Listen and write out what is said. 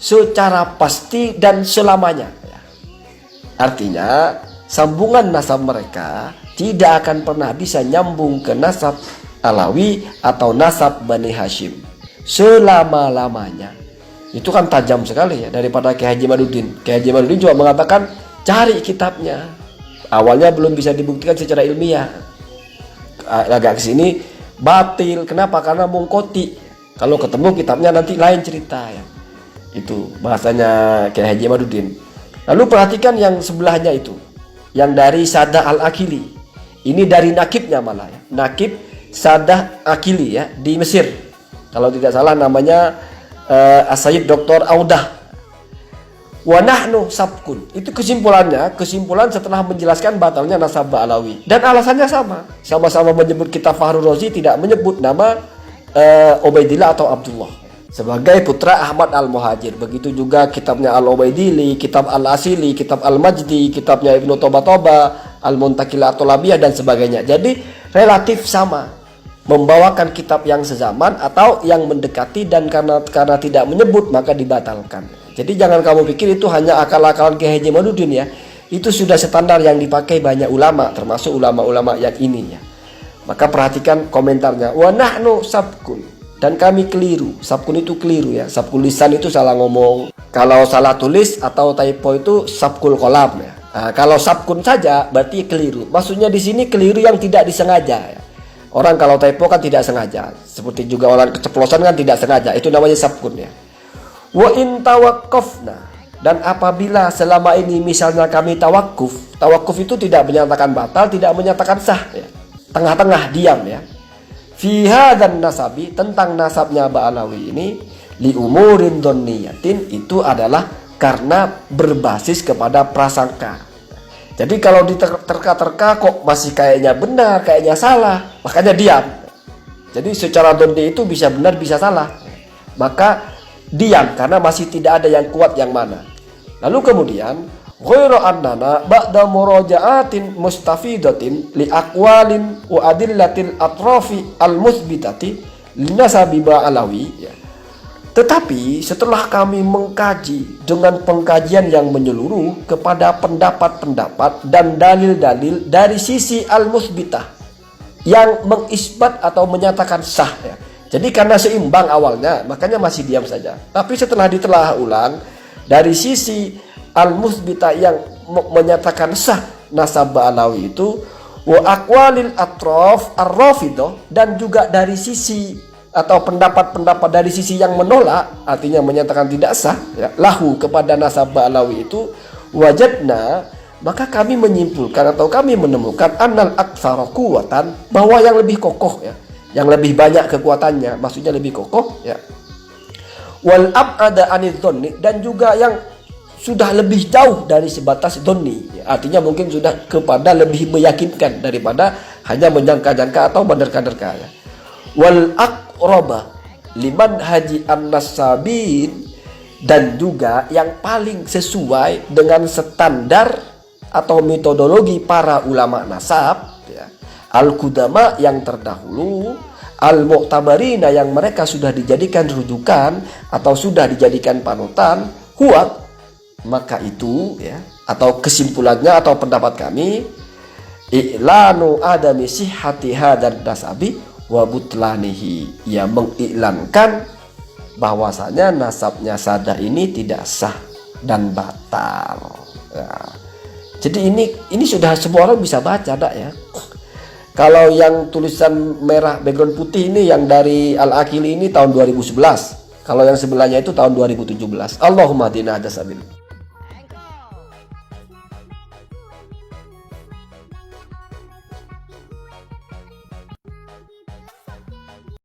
secara pasti dan selamanya. Artinya sambungan nasab mereka tidak akan pernah bisa nyambung ke nasab Alawi atau nasab Bani Hashim selama-lamanya. Itu kan tajam sekali ya daripada Kiai Haji Madudin. Kiai Haji Madudin juga mengatakan cari kitabnya. Awalnya belum bisa dibuktikan secara ilmiah. Agak kesini batil. Kenapa? Karena mungkoti. Kalau ketemu kitabnya nanti lain cerita ya. Itu bahasanya Kiai Haji Madudin. Lalu perhatikan yang sebelahnya itu, yang dari Sadah Al-Akili. Ini dari nakibnya malah ya. Nakib Sadah Akili ya di Mesir. Kalau tidak salah namanya As-Sayyid Dr. Audah. Wa nahnu sabkun. Itu kesimpulan setelah menjelaskan batalnya nasab Alawi. Dan alasannya sama. Sama-sama menyebut kitab Fakhrur Razi, tidak menyebut nama Ubaidillah atau Abdullah sebagai putra Ahmad Al-Muhajir. Begitu juga kitabnya Al-Ubaidili, kitab Al-Asili, kitab Al-Majdi, kitabnya Ibnu Toba, Al-Muntaqilah atau Labiyah dan sebagainya. Jadi relatif sama, membawakan kitab yang sezaman atau yang mendekati, dan karena tidak menyebut maka dibatalkan. Jadi jangan kamu pikir itu hanya akal-akalan Kiai Haji Madudin ya. Itu sudah standar yang dipakai banyak ulama, termasuk ulama-ulama yang ini ya. Maka perhatikan komentarnya. Wa nahnu sabkun. Dan kami keliru. Sabkun itu keliru ya. Sabkul lisan itu salah ngomong. Kalau salah tulis atau typo itu sabkul kolam ya. Nah, kalau sabkun saja berarti keliru. Maksudnya di sini keliru yang tidak disengaja ya. Orang kalau typo kan tidak sengaja. Seperti juga orang keceplosan kan tidak sengaja. Itu namanya sabkun ya. Wa in tawaqqafna. Dan apabila selama ini misalnya kami tawakuf itu tidak menyatakan batal, tidak menyatakan sah ya. Tengah-tengah diam ya. Fi hadzan nasabi, tentang nasabnya Ba'alawi ini, li umurin dhonniyatin, itu adalah karena berbasis kepada prasangka. Jadi kalau diterka-terka kok masih kayaknya benar, kayaknya salah, makanya diam. Jadi secara dhonni itu bisa benar bisa salah. Maka diam karena masih tidak ada yang kuat yang mana. Lalu kemudian ghairu annana ba'da muraja'atin mustafidatin li aqwalin wa adillatil atrafi al-muthbitati linasabi Ba'alawi ya. Tetapi setelah kami mengkaji dengan pengkajian yang menyeluruh kepada pendapat-pendapat dan dalil-dalil dari sisi al-muthbitah yang mengisbat atau menyatakan sah ya. Jadi karena seimbang awalnya makanya masih diam saja. Tapi setelah ditelaah ulang dari sisi al-muthbita yang menyatakan sah nasab Ba'alawi itu, wa aqwalil atraf ar-rafidah, dan juga dari sisi atau pendapat-pendapat dari sisi yang menolak, artinya menyatakan tidak sah ya, lahu kepada nasab Ba'alawi itu, wajadna, maka kami menyimpulkan atau kami menemukan annal aktsara quwatan, bahwa yang lebih kokoh ya, yang lebih banyak kekuatannya, maksudnya lebih kokoh ya, wal ab'ada anidz dzanni, dan juga yang sudah lebih jauh dari sebatas dhonni ya, artinya mungkin sudah kepada lebih meyakinkan daripada hanya menyangka-jangka atau menerka-nerka ya. Wal aqraba liman haji an-nasabin, dan juga yang paling sesuai dengan standar atau metodologi para ulama nasab ya, al-qudama yang terdahulu, al-mu'tabarina yang mereka sudah dijadikan rujukan atau sudah dijadikan panutan, huwa, maka itu ya, atau kesimpulannya atau pendapat kami, i'lanu adami sihhati hadzal nasabi wa butlanihi, ya mengiklankan bahwasanya nasabnya Sadah ini tidak sah dan batal ya. Jadi ini sudah semua orang bisa baca dak ya. Kalau yang tulisan merah background putih ini yang dari Al-Akili ini tahun 2011. Kalau yang sebelahnya itu tahun 2017. Allahumma hadina hadasabil.